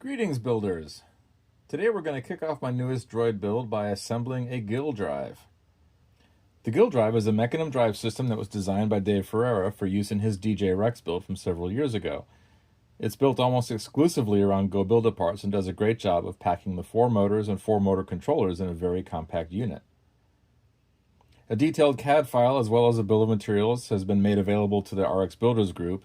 Greetings, builders! Today we're going to kick off my newest Droid build by assembling a Gil Drive. The Gil Drive is a mecanum drive system that was designed by Dave Ferreira for use in his DJ Rex build from several years ago. It's built almost exclusively around GoBilda parts and does a great job of packing the 4 motors and 4 motor controllers in a very compact unit. A detailed CAD file as well as a bill of materials has been made available to the RX Builders group,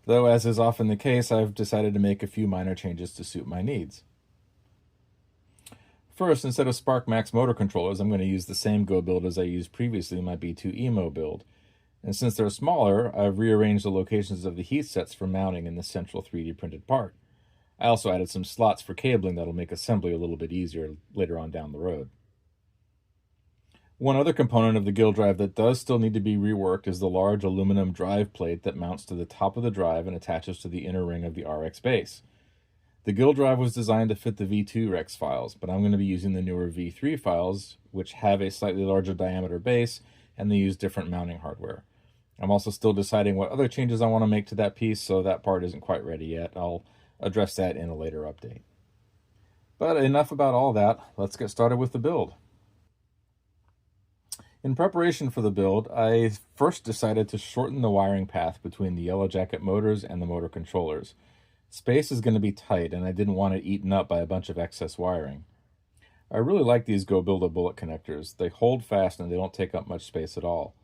though as is often the case, I've decided to make a few minor changes to suit my needs. First, instead of Spark Max motor controllers, I'm going to use the same GoBildas I used previously in my B2 Emo build. And since they're smaller, I've rearranged the locations of the heat sets for mounting in the central 3D printed part. I also added some slots for cabling that'll make assembly a little bit easier later on down the road. One other component of the Gil Drive that does still need to be reworked is the large aluminum drive plate that mounts to the top of the drive and attaches to the inner ring of the RX base. The Gil Drive was designed to fit the V2 Rex files, but I'm going to be using the newer V3 files, which have a slightly larger diameter base, and they use different mounting hardware. I'm also still deciding what other changes I want to make to that piece, so that part isn't quite ready yet. I'll address that in a later update. But enough about all that. Let's get started with the build. In preparation for the build, I first decided to shorten the wiring path between the Yellow Jacket motors and the motor controllers. Space is going to be tight, and I didn't want it eaten up by a bunch of excess wiring. I really like these GoBilda bullet connectors. They hold fast and they don't take up much space at all.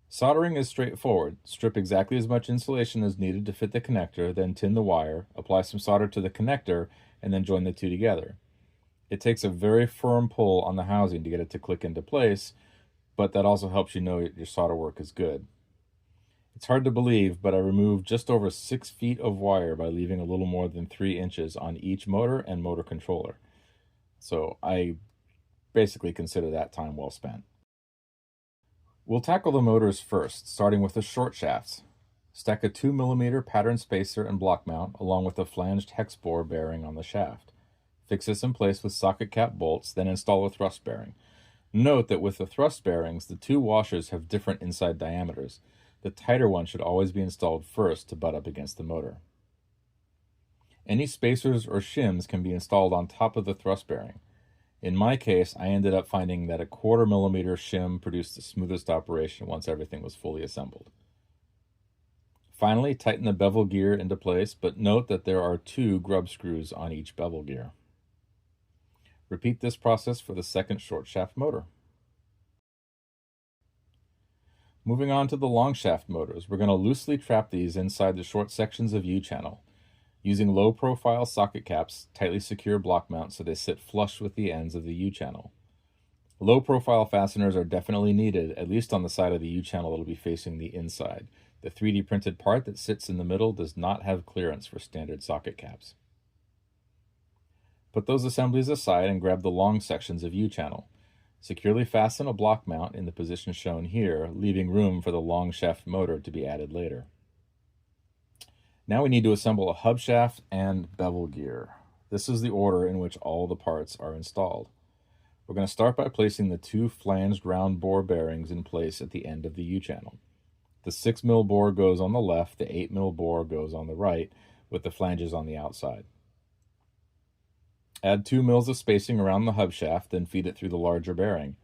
Soldering is straightforward. Strip exactly as much insulation as needed to fit the connector, then tin the wire, apply some solder to the connector, and then join the two together. It takes a very firm pull on the housing to get it to click into place, but that also helps you know your solder work is good. It's hard to believe, but I removed just over 6 feet of wire by leaving a little more than 3 inches on each motor and motor controller. So I basically consider that time well spent. We'll tackle the motors first, starting with the short shafts. Stack a 2mm pattern spacer and block mount along with a flanged hex bore bearing on the shaft. Fix this in place with socket cap bolts, then install a thrust bearing. Note that with the thrust bearings, the 2 washers have different inside diameters. The tighter one should always be installed first to butt up against the motor. Any spacers or shims can be installed on top of the thrust bearing. In my case, I ended up finding that a 1/4 millimeter shim produced the smoothest operation once everything was fully assembled. Finally, tighten the bevel gear into place, but note that there are 2 grub screws on each bevel gear. Repeat this process for the second short shaft motor. Moving on to the long shaft motors, we're going to loosely trap these inside the short sections of U-channel. Using low-profile socket caps, tightly secure block mounts so they sit flush with the ends of the U-channel. Low-profile fasteners are definitely needed, at least on the side of the U-channel that will be facing the inside. The 3D printed part that sits in the middle does not have clearance for standard socket caps. Put those assemblies aside and grab the long sections of U-channel. Securely fasten a block mount in the position shown here, leaving room for the long shaft motor to be added later. Now we need to assemble a hub shaft and bevel gear. This is the order in which all the parts are installed. We're going to start by placing the 2 flanged round bore bearings in place at the end of the U-channel. The 6mm bore goes on the left, the 8mm bore goes on the right, with the flanges on the outside. Add 2 mils of spacing around the hub shaft, then feed it through the larger bearing.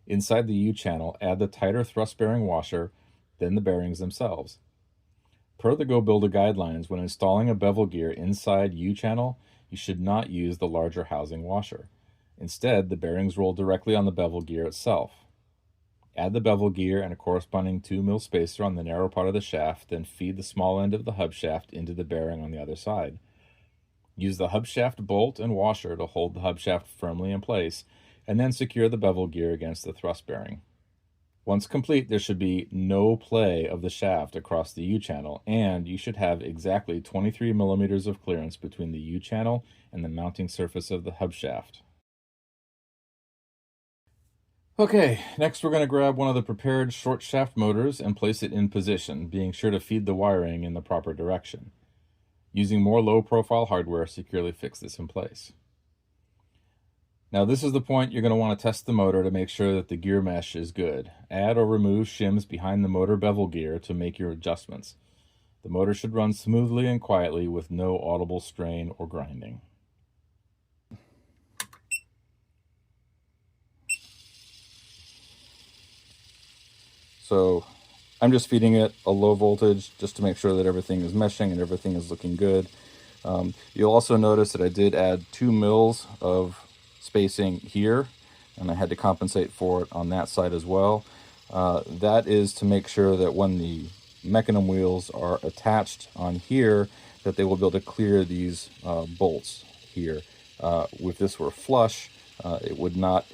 Inside the U-channel, add the tighter thrust bearing washer, then the bearings themselves. Per the GoBilda guidelines, when installing a bevel gear inside U-channel, you should not use the larger housing washer. Instead, the bearings roll directly on the bevel gear itself. Add the bevel gear and a corresponding 2 mil spacer on the narrow part of the shaft, then feed the small end of the hub shaft into the bearing on the other side. Use the hub shaft bolt and washer to hold the hub shaft firmly in place, and then secure the bevel gear against the thrust bearing. Once complete, there should be no play of the shaft across the U-channel, and you should have exactly 23 millimeters of clearance between the U-channel and the mounting surface of the hub shaft. Okay, next we're going to grab one of the prepared short shaft motors and place it in position, being sure to feed the wiring in the proper direction. Using more low-profile hardware, securely fix this in place. Now this is the point you're going to want to test the motor to make sure that the gear mesh is good. Add or remove shims behind the motor bevel gear to make your adjustments. The motor should run smoothly and quietly with no audible strain or grinding. So I'm just feeding it a low voltage just to make sure that everything is meshing and everything is looking good. You'll also notice that I did add 2 mils of spacing here, and I had to compensate for it on that side as well. That is to make sure that when the mecanum wheels are attached on here, that they will be able to clear these bolts here. If this were flush, it would not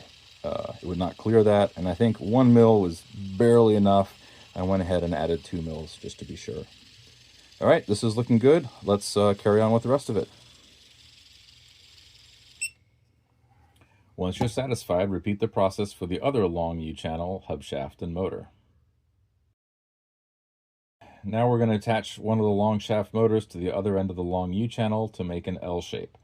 clear that, and I think 1 mil was barely enough. I went ahead and added 2 mils just to be sure. All right, this is looking good. Let's carry on with the rest of it. Once you're satisfied, repeat the process for the other long U-channel, hub shaft, and motor. Now we're going to attach one of the long shaft motors to the other end of the long U-channel to make an L shape.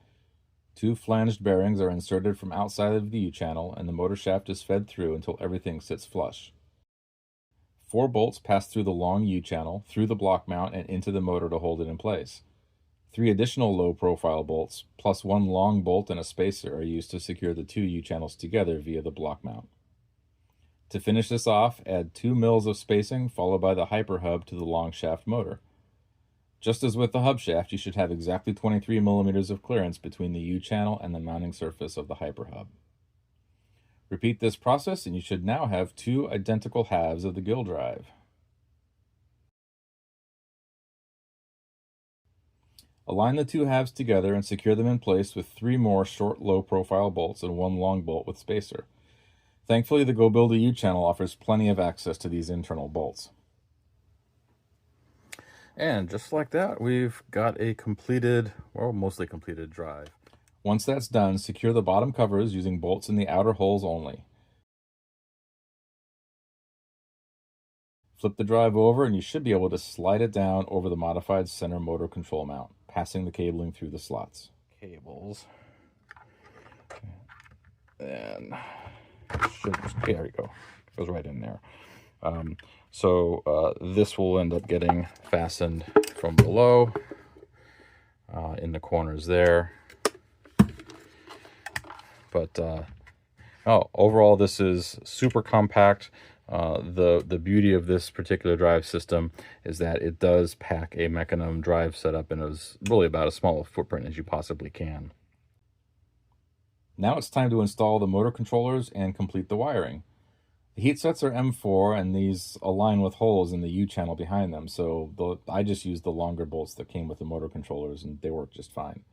2 flanged bearings are inserted from outside of the U-channel, and the motor shaft is fed through until everything sits flush. 4 bolts pass through the long U-channel, through the block mount, and into the motor to hold it in place. 3 additional low-profile bolts, plus 1 long bolt and a spacer, are used to secure the 2 U-channels together via the block mount. To finish this off, add 2 mils of spacing, followed by the hyper hub to the long shaft motor. Just as with the hub shaft, you should have exactly 23 millimeters of clearance between the U-channel and the mounting surface of the hyper hub. Repeat this process and you should now have 2 identical halves of the Gil Drive. Align the 2 halves together and secure them in place with 3 more short low-profile bolts and 1 long bolt with spacer. Thankfully, the GoBilda U-channel offers plenty of access to these internal bolts. And just like that, we've got a completed, or mostly completed, drive. Once that's done, secure the bottom covers using bolts in the outer holes only. Flip the drive over and you should be able to slide it down over the modified center motor control mount, passing the cabling through the slots. Cables. And there we go. It goes right in there. This will end up getting fastened from below in the corners there. But overall, this is super compact. The beauty of this particular drive system is that it does pack a mecanum drive setup and is really about as small a footprint as you possibly can. Now it's time to install the motor controllers and complete the wiring. The heat sets are M4 and these align with holes in the U-channel behind them, so I just used the longer bolts that came with the motor controllers and they work just fine.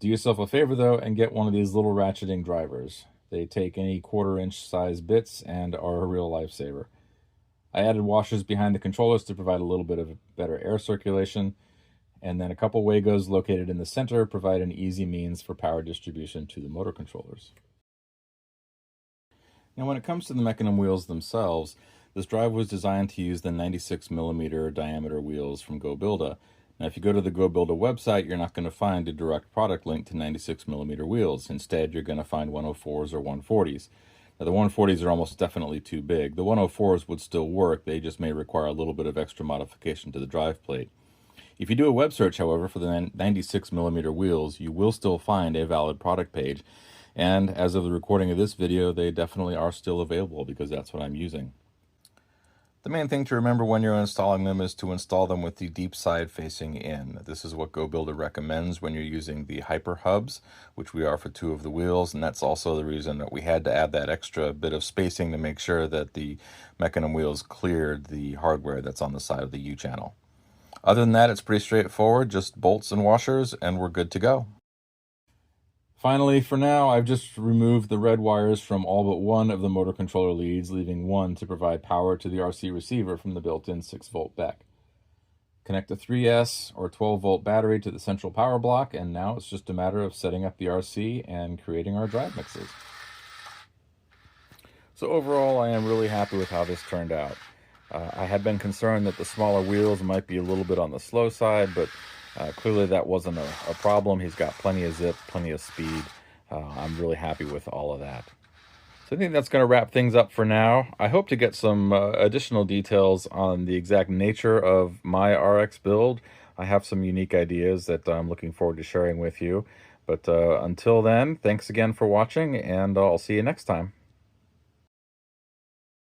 Do yourself a favor though and get one of these little ratcheting drivers. They take any 1/4-inch size bits and are a real lifesaver. I added washers behind the controllers to provide a little bit of better air circulation, and then a couple Wagos located in the center provide an easy means for power distribution to the motor controllers. Now when it comes to the mecanum wheels themselves, this drive was designed to use the 96mm diameter wheels from GoBilda. Now if you go to the GoBilda website, you're not going to find a direct product link to 96mm wheels. Instead, you're going to find 104s or 140s. Now the 140s are almost definitely too big. The 104s would still work, they just may require a little bit of extra modification to the drive plate. If you do a web search, however, for the 96mm wheels, you will still find a valid product page. And as of the recording of this video, they definitely are still available because that's what I'm using. The main thing to remember when you're installing them is to install them with the deep side facing in. This is what GoBilda recommends when you're using the hyper hubs, which we are for 2 of the wheels, and that's also the reason that we had to add that extra bit of spacing to make sure that the mecanum wheels cleared the hardware that's on the side of the U-channel. Other than that, it's pretty straightforward, just bolts and washers, and we're good to go. Finally, for now, I've just removed the red wires from all but one of the motor controller leads, leaving one to provide power to the RC receiver from the built-in 6-volt BEC. Connect a 3S or 12-volt battery to the central power block, and now it's just a matter of setting up the RC and creating our drive mixes. So overall, I am really happy with how this turned out. I had been concerned that the smaller wheels might be a little bit on the slow side, but clearly that wasn't a problem. He's got plenty of zip, plenty of speed. I'm really happy with all of that. So I think that's going to wrap things up for now. I hope to get some additional details on the exact nature of my RX build. I have some unique ideas that I'm looking forward to sharing with you. But until then, thanks again for watching, and I'll see you next time.